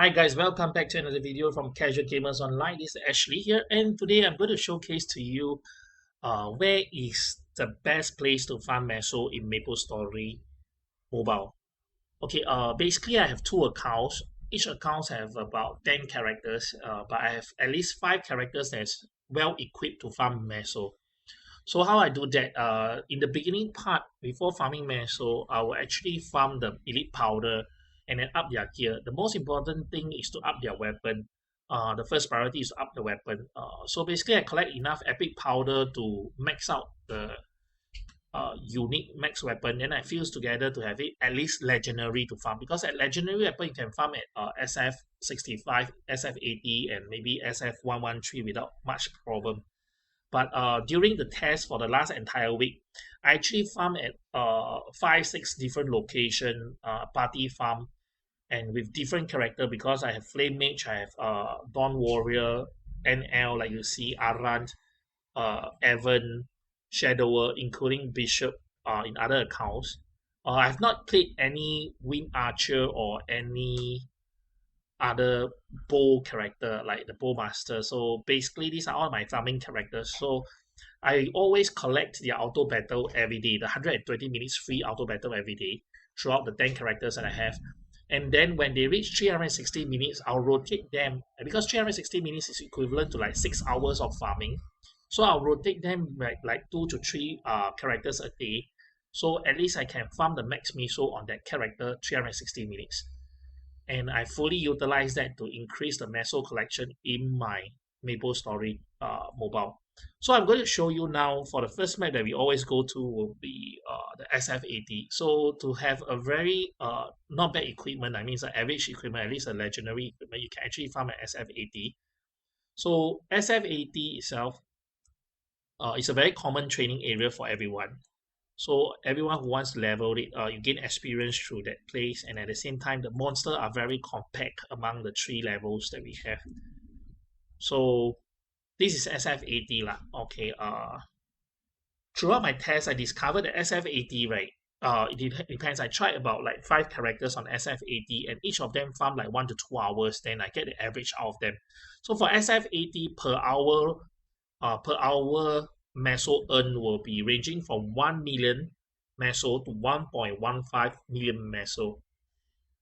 Hi guys, welcome back to another video from Casual Gamers Online. This is Ashley here, and today I'm going to showcase to you where is the best place to farm Meso in Maplestory mobile. Okay, basically I have two accounts. Each account have about 10 characters, but I have at least 5 characters that's well equipped to farm Meso. So how I do that, in the beginning part, before farming Meso, I will actually farm the elite powder and then up their gear. The most important thing is to up their weapon. The first priority is to up the weapon. So basically, I collect enough epic powder to max out the unique max weapon. Then I fuse together to have it at least legendary to farm. Because at legendary weapon, you can farm at SF65, SF80, and maybe SF113 without much problem. But during the test for the last entire week, I actually farm at 5, 6 different location party farm and with different character because I have Flame Mage, I have Dawn Warrior, NL like you see, Arant, Evan, Shadower, including Bishop in other accounts. I've not played any Wind Archer or any other bow character like the bowmaster. So basically these are all my farming characters. So I always collect the auto battle every day, the 120 minutes free auto battle every day throughout the 10 characters that I have. And then when they reach 360 minutes, I'll rotate them. And because 360 minutes is equivalent to like 6 hours of farming, so I'll rotate them like 2 to 3 characters a day. So at least I can farm the max miso on that character 360 minutes. And I fully utilize that to increase the Meso collection in my Maplestory mobile. So I'm going to show you now for the first map that we always go to will be the SF80. So to have a very not bad equipment, I mean it's an average equipment, at least a legendary equipment, you can actually farm at SF80. So SF80 itself is a very common training area for everyone. So everyone who wants to level it, you gain experience through that place, and at the same time, the monsters are very compact among the 3 levels that we have. So this is SF80 lah. Okay. Throughout my test, I discovered that SF80, right? It depends. I tried about like 5 characters on SF80, and each of them farm like 1 to 2 hours. Then I get the average out of them. So for SF80 per hour Meso earn will be ranging from 1 million Meso to 1.15 million Meso.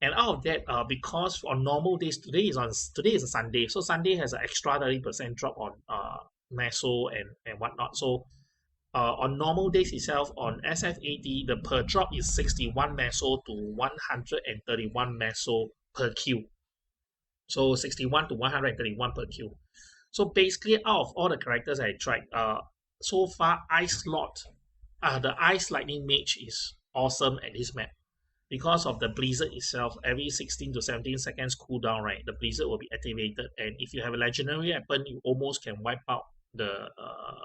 And out of that, because on normal days, today is a Sunday, so Sunday has an extra 30% drop on Meso and whatnot. So on normal days itself, on SF80, the per drop is 61 Meso to 131 Meso per queue. So 61 to 131 per queue. So basically, out of all the characters I tried, so far Ice Lord, the Ice Lightning Mage is awesome at this map. Because of the Blizzard itself, every 16 to 17 seconds cooldown, right, the Blizzard will be activated. And if you have a legendary weapon, you almost can wipe out the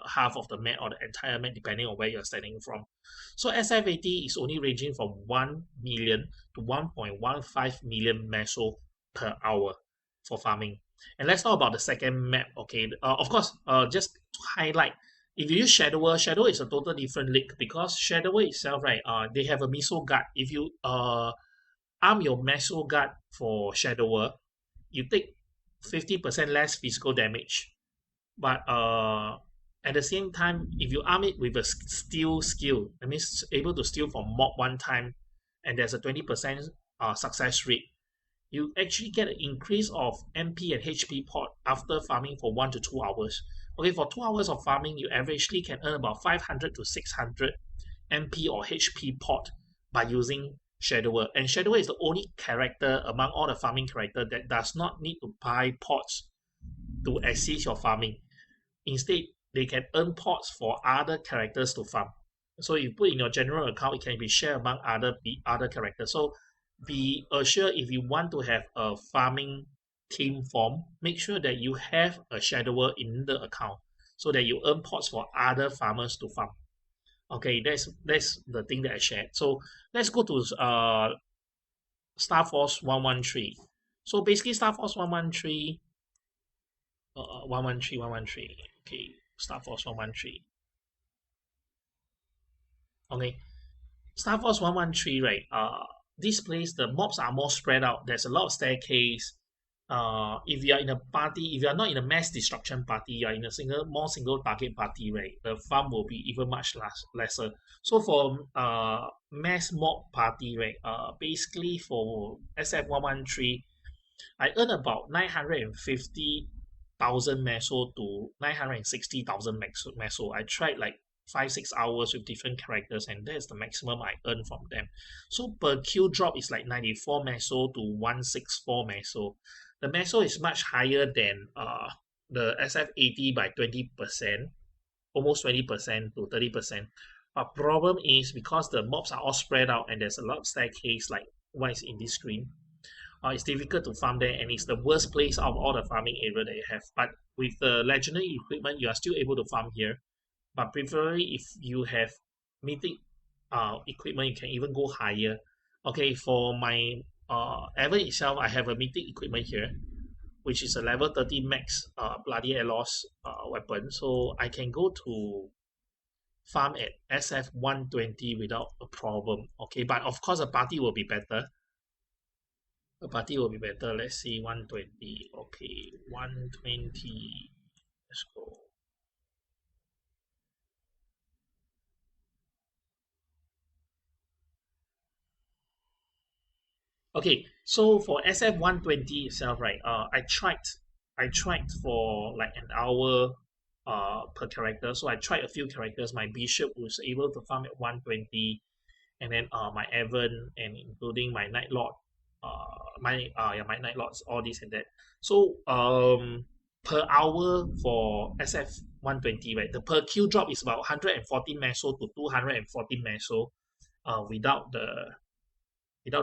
half of the map or the entire map, depending on where you're standing from. So SF80 is only ranging from 1 million to 1.15 million Meso per hour for farming. And let's talk about the second map. Okay, of course, just to highlight, if you use Shadower, Shadow is a total different league because Shadower itself, right? They have a Miso guard. If you arm your Meso guard for Shadower, you take 50% less physical damage. But at the same time, if you arm it with a steal skill, that means able to steal from mob one time, and there's a 20% success rate, you actually get an increase of MP and HP pot after farming for 1 to 2 hours. Okay, for 2 hours of farming, you averagely can earn about 500 to 600 MP or HP pot by using Shadower. And Shadower is the only character among all the farming characters that does not need to buy pots to assist your farming. Instead, they can earn pots for other characters to farm. So you put in your general account, it can be shared among other characters. So be assured if you want to have a farming team form, make sure that you have a shadower in the account so that you earn pots for other farmers to farm. Okay, that's the thing that I shared. So let's go to Star Force 113. So basically Star Force 113, 113. Okay, Star Force 113. Okay, Star Force 113, right? This place, the mobs are more spread out. There's a lot of staircase. if you are in a party, if you are not in a mass destruction party, you are in a single target party, right? The farm will be even much lesser. So for mass mob party, right? Basically for SF113, I earn about 950,000 meso to 960,000 meso. I tried like 5 6 hours with different characters, and that's the maximum I earn from them. So per kill drop is like 94 meso to 164 meso. The meso is much higher than the SF80 by 20%, almost 20% to 30%. But problem is because the mobs are all spread out and there's a lot of staircase like what is in this screen, it's difficult to farm there, and it's the worst place out of all the farming area that you have. But with the legendary equipment, you are still able to farm here. But preferably, if you have mythic equipment, you can even go higher. Okay, for my Evan itself, I have a mythic equipment here, which is a level 30 max bloody Elos weapon. So I can go to farm at SF 120 without a problem. Okay, but of course, a party will be better. A party will be better. Let's see, 120. Okay, 120. Let's go. Okay, so for SF120 itself, right? I tried for like an hour per character. So I tried a few characters. My bishop was able to farm at 120, and then my Evan and including my Night Lord, my Night Lords, all this and that. So per hour for SF 120, right? The per kill drop is about 140 meso to 240 meso, without the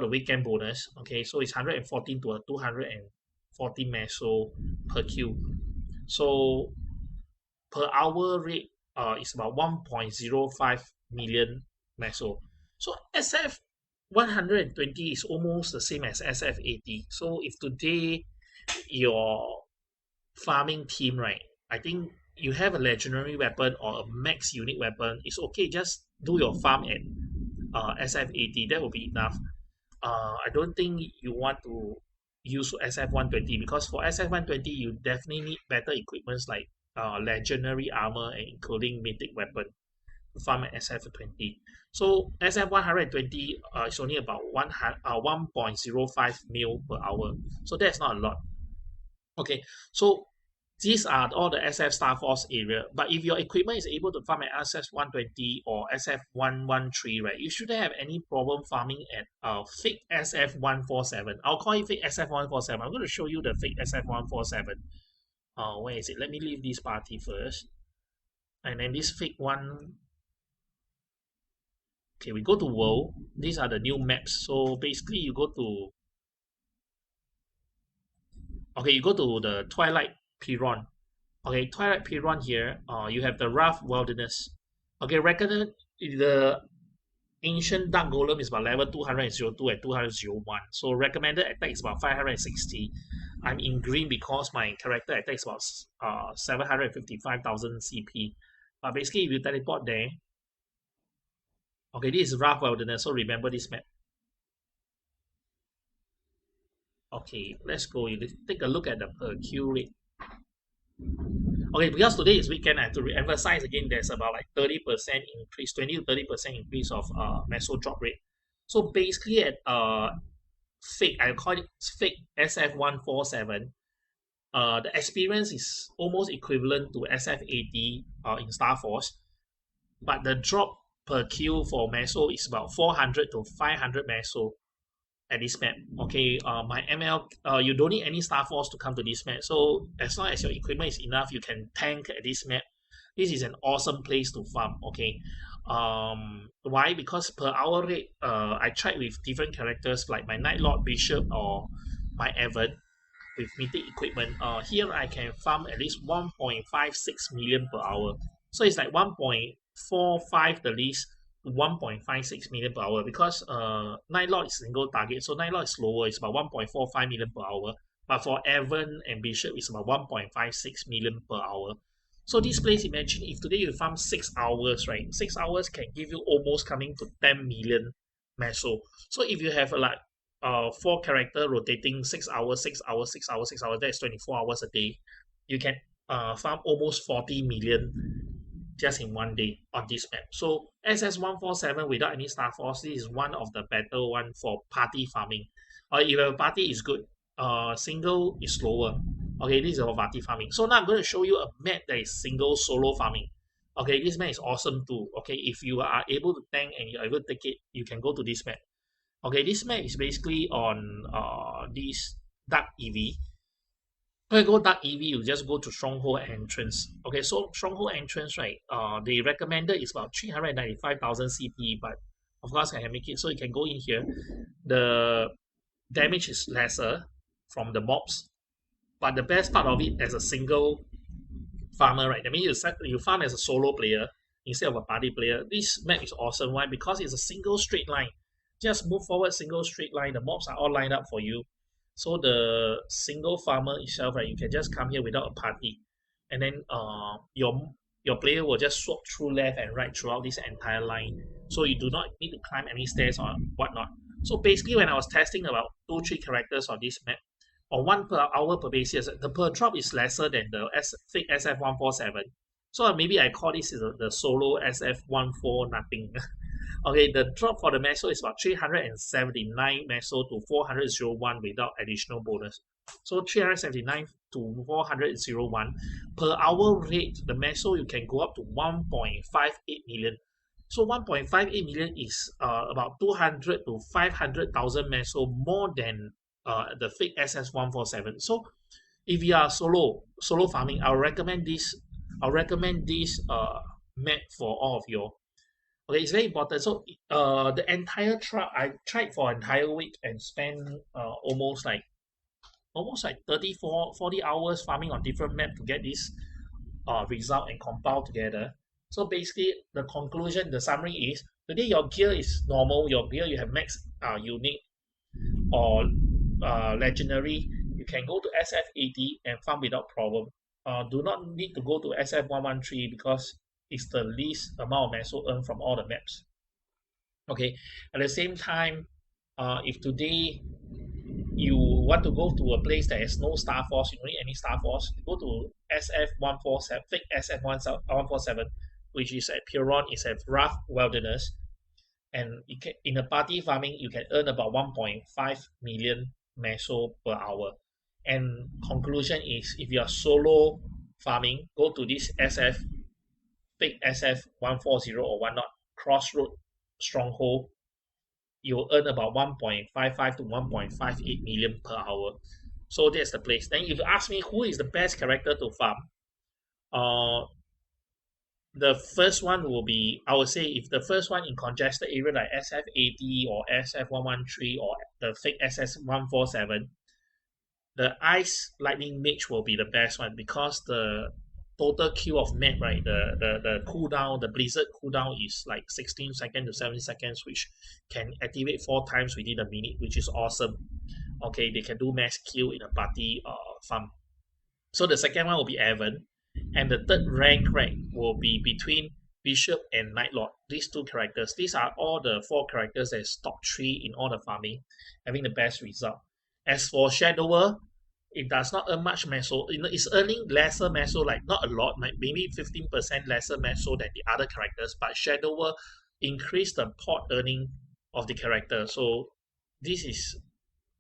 weekend bonus. Okay, so it's 114 to a 240 meso per kill. So per hour rate is about 1.05 million meso. So SF 120 is almost the same as SF80. So if today your farming team, right, I think you have a legendary weapon or a max unique weapon, it's okay. Just do your farm at SF80. That will be enough. I don't think you want to use SF120, because for SF120 you definitely need better equipments like legendary armor and including mythic weapon to farm at SF20. So SF120 is only about 1.05 mil per hour. So that's not a lot. Okay, so these are all the SF Star Force area. But if your equipment is able to farm at SF120 or SF113, right, you shouldn't have any problem farming at fake SF147. I'll call it fake SF147. I'm going to show you the fake SF147. Where is it? Let me leave this party first. And then this fake one. Okay, we go to world. These are the new maps. So basically you go to, okay, you go to the Twilight Piron. Okay, Twilight Piron here, you have the Rough Wilderness. Okay, recommended the Ancient Dark Golem is about level 202 and 201. So recommended attack is about 560. I'm in green because my character attack is about 755,000 CP. But basically, if you teleport there, okay, this is Rough Wilderness, so remember this map. Okay, let's go. You take a look at the per kill rate. Okay, because today is weekend, I have to re-emphasize again, there's about like 30% increase, 20 to 30% increase of meso drop rate. So basically at fake, I call it fake SF147, the experience is almost equivalent to SF80 in Star Force, but the drop per kill for meso is about 400 to 500 meso at this map. Okay, my ML, you don't need any Star Force to come to this map. So as long as your equipment is enough, you can tank at this map. This is an awesome place to farm. Okay, why? Because per hour rate, I tried with different characters like my Night Lord Bishop or my Evan with mythic equipment. Here I can farm at least 1.56 million per hour. So it's like 1.45 the least, 1.56 million per hour, because Night Lord is single target, so Night Lord is slower, it's about 1.45 million per hour. But for Evan and Bishop, it's about 1.56 million per hour. So this place, imagine if today you farm 6 hours, right? 6 hours can give you almost coming to 10 million meso. So if you have like four character rotating 6 hours, 6 hours, 6 hours, 6 hours. That's 24 hours a day. You can farm almost 40 million just in one day on this map. So SS147 without any star force, this is one of the better one for party farming. Or if you have a party is good. Single is slower. Okay, this is for party farming. So now I'm going to show you a map that is single solo farming. Okay, this map is awesome too. Okay, if you are able to tank and you're able to take it, you can go to this map. Okay, this map is basically on this dark EV. When you go dark EV, you just go to Stronghold entrance. Okay, so Stronghold entrance, right? They recommended is about 395,000 CP, but of course I can make it. So you can go in here. The damage is lesser from the mobs, but the best part of it as a single farmer, right? That means you farm as a solo player instead of a party player. This map is awesome. Why? Because it's a single straight line. Just move forward, single straight line. The mobs are all lined up for you. So the single farmer itself, right? You can just come here without a party, and then your player will just swap through left and right throughout this entire line. So you do not need to climb any stairs or whatnot. So basically, when I was testing about 2-3 characters on this map, on 1 per hour per basis, the per drop is lesser than the fake SF147. So maybe I call this the solo SF14 nothing. Okay, the drop for the Meso is about 379 Meso to 401 without additional bonus. So 379 to 401 per hour rate, the Meso you can go up to 1.58 million. So 1.58 million is about 200 to 500,000 Meso more than the fake SS147. So if you are solo farming, I'll recommend this. I'll recommend this map for all of you. Okay, it's very important. So the entire I tried for an entire week and spent almost like 34 40 hours farming on different map to get this result and compile together. So basically the conclusion, the summary is today your gear is normal, your gear you have max unique or legendary, you can go to SFAD and farm without problem. Do not need to go to SF113 because it's the least amount of Meso earned from all the maps. Okay, at the same time, if today you want to go to a place that has no star force, you don't need any star force, you go to SF147, fake SF147, which is at Puron, is at Rough Wilderness. And in a party farming, you can earn about 1.5 million Meso per hour. And conclusion is, if you are solo farming, go to this fake SF140 or whatnot, Crossroad Stronghold, you'll earn about 1.55 to 1.58 million per hour. So that's the place. Then if you ask me who is the best character to farm, the first one will be, I would say, if the first one in congested area like SF80 or SF113 or the fake SS147, the Ice Lightning Mage will be the best one because the total queue of map, right, the cooldown, the Blizzard cooldown is like 16 seconds to 70 seconds, which can activate 4 times within a minute, which is awesome. Okay, they can do mass kill in a party farm. So the second one will be Evan. And the third rank, right, will be between Bishop and Nightlord. These two characters. These are all the 4 characters that is top 3 in all the farming, having the best result. As for Shadower, it does not earn much Meso. It's earning lesser Meso, like not a lot, like maybe 15% lesser Meso than the other characters, but Shadower increase the pot earning of the character. So this is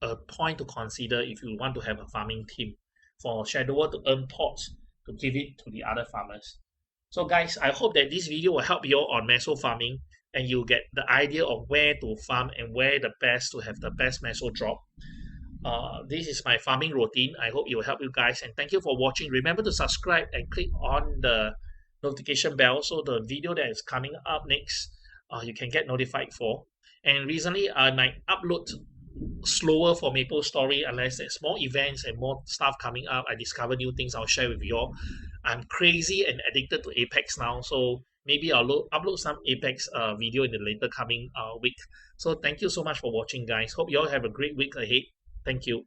a point to consider if you want to have a farming team for Shadower to earn pots to give it to the other farmers. So guys, I hope that this video will help you on Meso farming and you get the idea of where to farm and where the best to have the best Meso drop. This is my farming routine. I hope it will help you guys, and thank you for watching. Remember to subscribe and click on the notification bell so the video that is coming up next you can get notified for. And recently I might upload slower for Maplestory unless there's more events and more stuff coming up. I discover new things, I'll share with you all. I'm crazy and addicted to Apex now, so maybe I'll upload some Apex video in the later coming week. So thank you so much for watching, guys. Hope you all have a great week ahead. Thank you.